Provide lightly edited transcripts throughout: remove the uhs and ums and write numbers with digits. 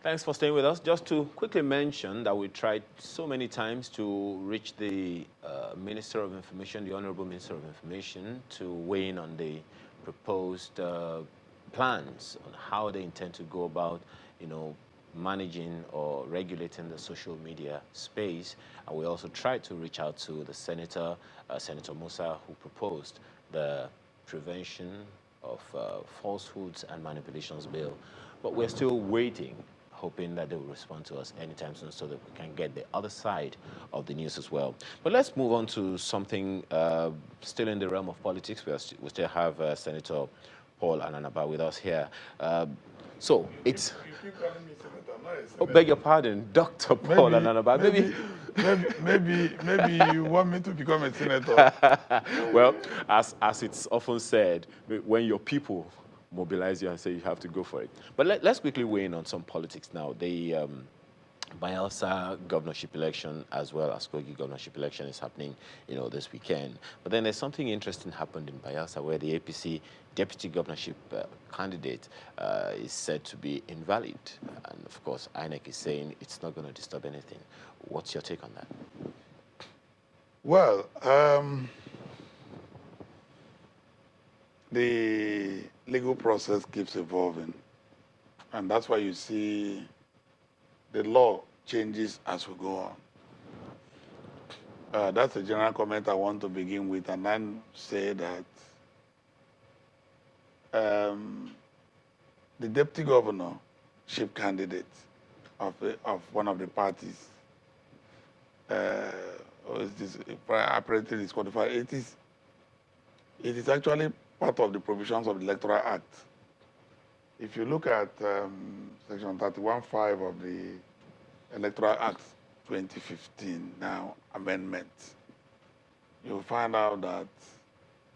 Thanks for staying with us. Just to quickly mention that we tried so many times to reach the Minister of Information, the Honorable Minister of Information, to weigh in on the proposed plans on how they intend to go about, managing or regulating the social media space. And we also tried to reach out to the Senator, Senator Musa, who proposed the Prevention of Falsehoods and Manipulations Bill. But we're still waiting, hoping that they will respond to us anytime soon so that we can get the other side of the news as well. But let's move on to something still in the realm of politics. We still have Senator Paul Ananaba with us here. So it's... You keep calling me senator, I'm not a senator. Oh, beg your pardon, Dr. Paul Ananaba. Maybe you want me to become a senator. Well, as it's often said, when your people mobilize you and say you have to go for it. But let's quickly weigh in on some politics now. The Bayelsa governorship election as well as Kogi governorship election is happening, this weekend. But then there's something interesting happened in Bayelsa where the APC deputy governorship candidate is said to be invalid. And of course, INEC is saying it's not going to disturb anything. What's your take on that? Well, the legal process keeps evolving. And that's why you see the law changes as we go on. That's a general comment I want to begin with, and then say that the deputy governorship candidate of one of the parties apparently disqualified. It is actually part of the provisions of the Electoral Act. If you look at Section 31(5) of the Electoral Act 2015, now amendment, you'll find out that,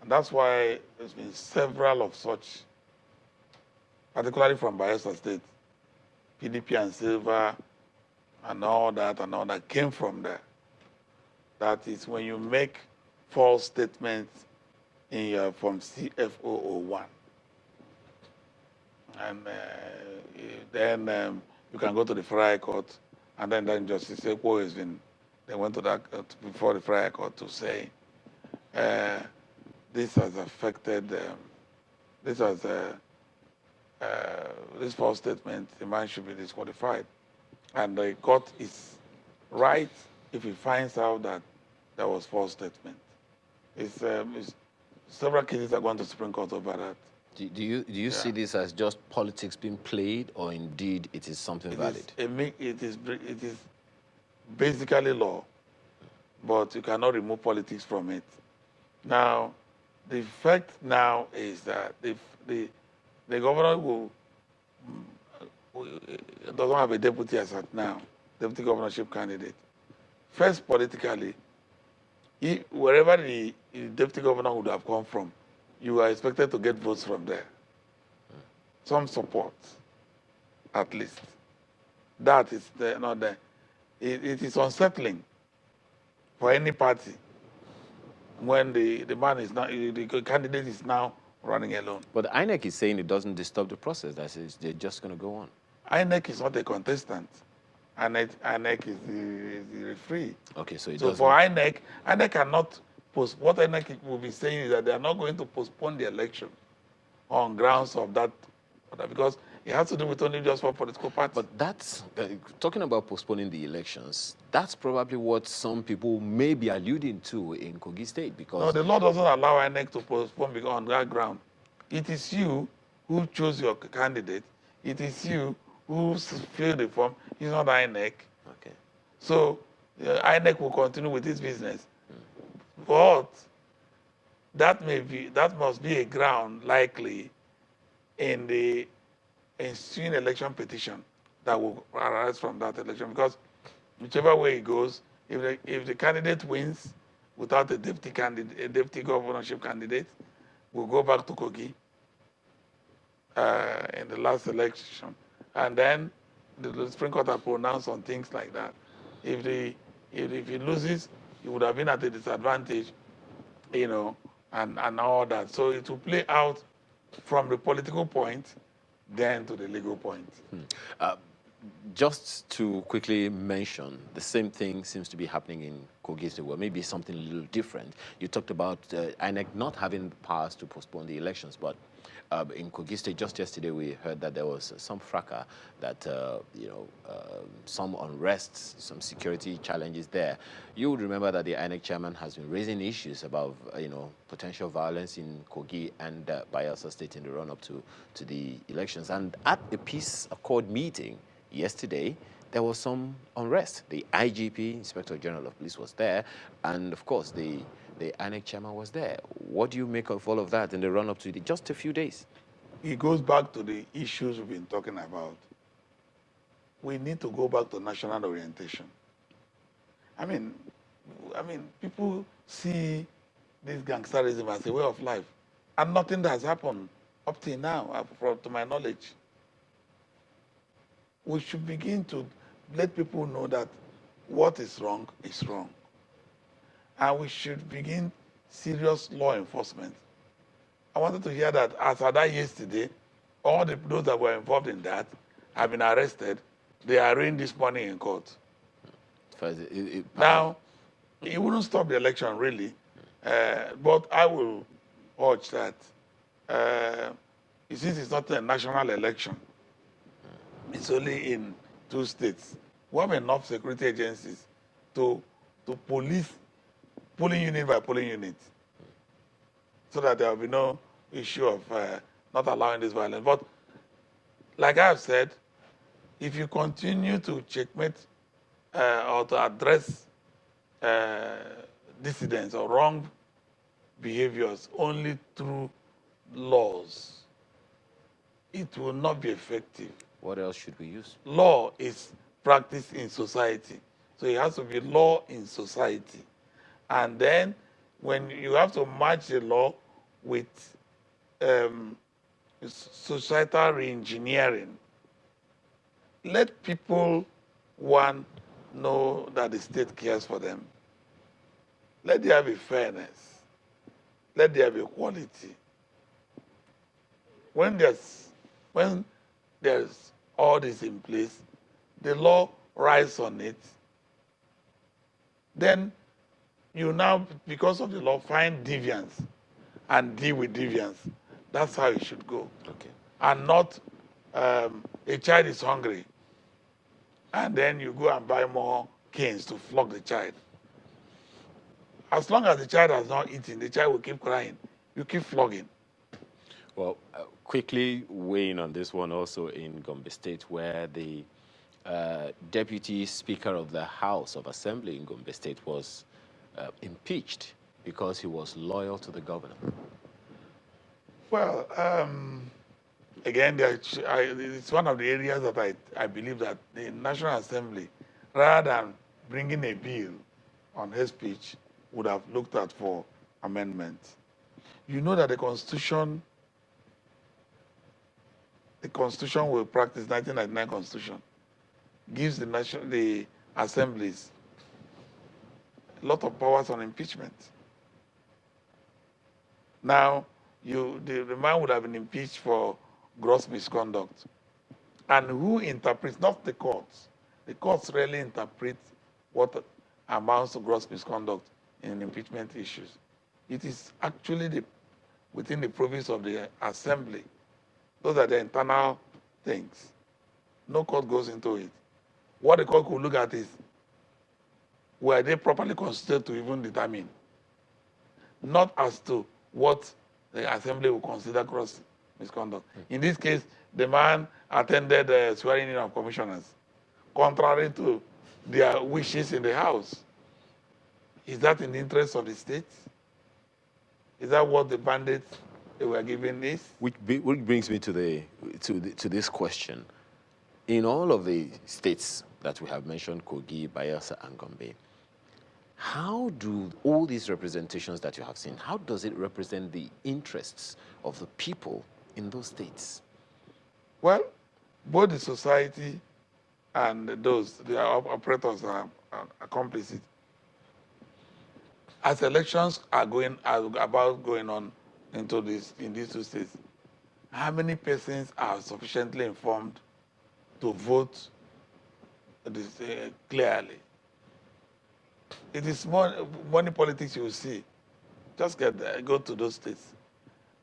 and that's why there's been several of such, particularly from Bayelsa State, PDP and Silver, and all that came from there. That is when you make false statements in your from CF001. And then you can go to the Fry Court, and then Justice Ekwo has been, they went to that before the Fry Court to say this has affected, this false statement, the man should be disqualified. And the court is right if he finds out that there was false statement. Several cases are going to Supreme Court over that. Do you see this as just politics being played, or indeed it is something valid? It is basically law, but you cannot remove politics from it. Now, the fact now is that the governor doesn't have a deputy as at now, deputy governorship candidate. First, politically, wherever the deputy governor would have come from, you are expected to get votes from there. Some support, at least. That is not there. It is unsettling for any party when the man is not, the candidate is now running alone. But the INEC is saying it doesn't disturb the process. That is, they're just going to go on. INEC is not a contestant. INEC is the referee. Okay, so for INEC cannot post. What INEC will be saying is that they are not going to postpone the election on grounds of that, because it has to do with only just one political party. But that's, talking about postponing the elections, that's probably what some people may be alluding to in Kogi State, because... No, the law doesn't allow INEC to postpone on that ground. It is you who chose your candidate. It is you who fill the form. It's not INEC. Okay. So INEC will continue with its business. But that must be a ground likely in the ensuing election petition that will arise from that election, because whichever way it goes, if the candidate wins without a deputy governorship candidate, we'll go back to Kogi in the last election, and then the Supreme Court has pronounced on things like that. If he loses, he would have been at a disadvantage, and all that. So it will play out from the political point then to the legal point. Just to quickly mention, the same thing seems to be happening in Kogi State, well, maybe something a little different. You talked about INEC not having the powers to postpone the elections, but in Kogi State, just yesterday, we heard that there was some fracas, that, some unrest, some security challenges there. You would remember that the INEC chairman has been raising issues about, potential violence in Kogi and Bayelsa State in the run-up to the elections. And at the peace accord meeting, yesterday, there was some unrest. The IGP, Inspector General of Police, was there, and of course, the INEC chairman was there. What do you make of all of that in the run-up to just a few days? It goes back to the issues we've been talking about. We need to go back to national orientation. I mean, people see this gangsterism as a way of life, and nothing that has happened up till now, to my knowledge. We should begin to let people know that what is wrong is wrong. And we should begin serious law enforcement. I wanted to hear that as of that yesterday, all those that were involved in that have been arrested. They are arraigned this morning in court. Now, it wouldn't stop the election, really. But I will urge that, since it's not a national election, it's only in 2 states. We have enough security agencies to police polling unit by polling unit, so that there will be no issue of not allowing this violence. But like I have said, if you continue to checkmate or to address dissidents or wrong behaviors only through laws, it will not be effective. What else should we use? Law is practiced in society. So it has to be law in society. And then when you have to match the law with societal re-engineering, let people, one, know that the state cares for them. Let there be fairness. Let there be equality. When there's all this in place, the law rides on it, then you now, because of the law, find deviance and deal with deviance. That's how it should go. Okay. And not a child is hungry, and then you go and buy more canes to flog the child. As long as the child has not eaten, the child will keep crying. You keep flogging. Well, quickly weighing on this one also in Gombe State, where the Deputy Speaker of the House of Assembly in Gombe State was impeached because he was loyal to the governor. Well, again, it's one of the areas that I believe that the National Assembly, rather than bringing a bill on hate speech, would have looked at for amendment. You know that the Constitution will practice 1999 Constitution, gives the assemblies a lot of powers on impeachment. Now, the man would have been impeached for gross misconduct. And who interprets? Not the courts. The courts rarely interpret what amounts to gross misconduct in impeachment issues. It is actually within the province of the assembly. Those are the internal things. No court goes into it. What the court could look at is, were they properly constituted to even determine? Not as to what the assembly will consider gross misconduct. In this case, the man attended the swearing in of commissioners, contrary to their wishes in the House. Is that in the interest of the state? Is that what the bandits they were given is? Which brings me to this question. In all of the states that we have mentioned, Kogi, Bayelsa, and Gombe, how do all these representations that you have seen, how does it represent the interests of the people in those states? Well, both the society and the operators are complicit. As elections are about going on in these 2 states, how many persons are sufficiently informed to vote this clearly. It is money politics you will see. Just get there, go to those states.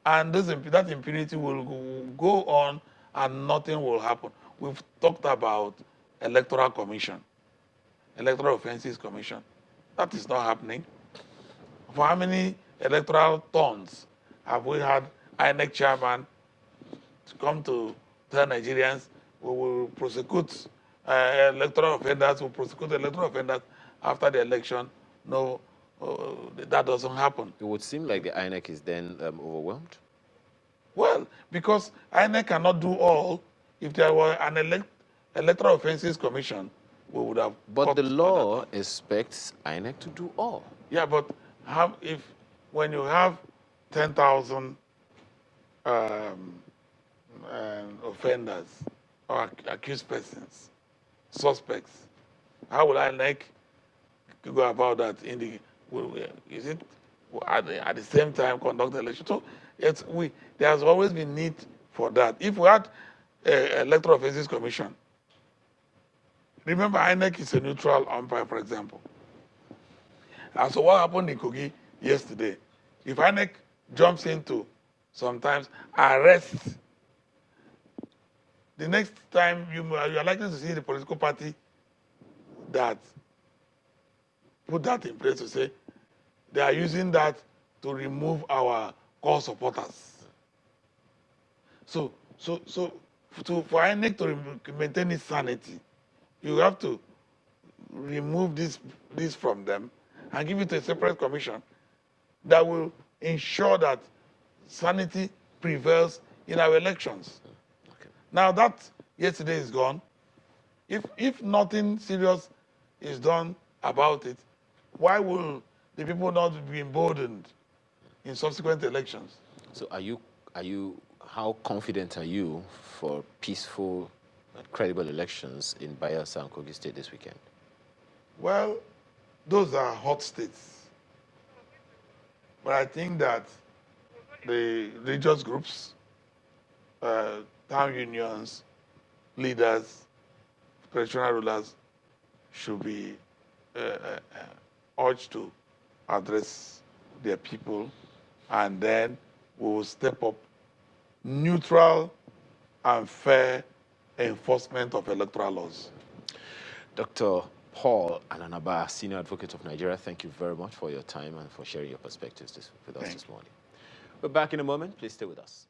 And that impunity will go on and nothing will happen. We've talked about electoral commission, electoral offenses commission. That is not happening. For how many electoral turns have we had INEC chairman to come to tell Nigerians we will prosecute electoral offenders, we will prosecute electoral offenders after the election? No, that doesn't happen. It would seem like the INEC is then overwhelmed. Well, because INEC cannot do all. If there were an electoral offenses commission, we would have. But the law expects INEC to do all. Yeah, but when you have 10,000 offenders or accused persons, suspects, how will INEC go about that? Is it at the same time conduct the election? So there's always been need for that. If we had electoral offenses commission, remember INEC is a neutral umpire, for example. And so what happened in Kogi yesterday? If INEC jumps into sometimes arrest, the next time you are likely to see the political party that put that in place to say they are using that to remove our core supporters. So for INEC to maintain its sanity, you have to remove this from them and give it a separate commission that will ensure that sanity prevails in our elections. Okay. Now that yesterday is gone, if nothing serious is done about it, why will the people not be emboldened in subsequent elections? So how confident are you for peaceful and credible elections in Bayelsa and Kogi State this weekend? Well, those are hot states. But I think that the religious groups, town unions, leaders, traditional rulers should be urged to address their people, and then we will step up neutral and fair enforcement of electoral laws. Dr. Paul Ananaba, Senior Advocate of Nigeria, thank you very much for your time and for sharing your perspectives with us this morning. We're back in a moment. Please stay with us.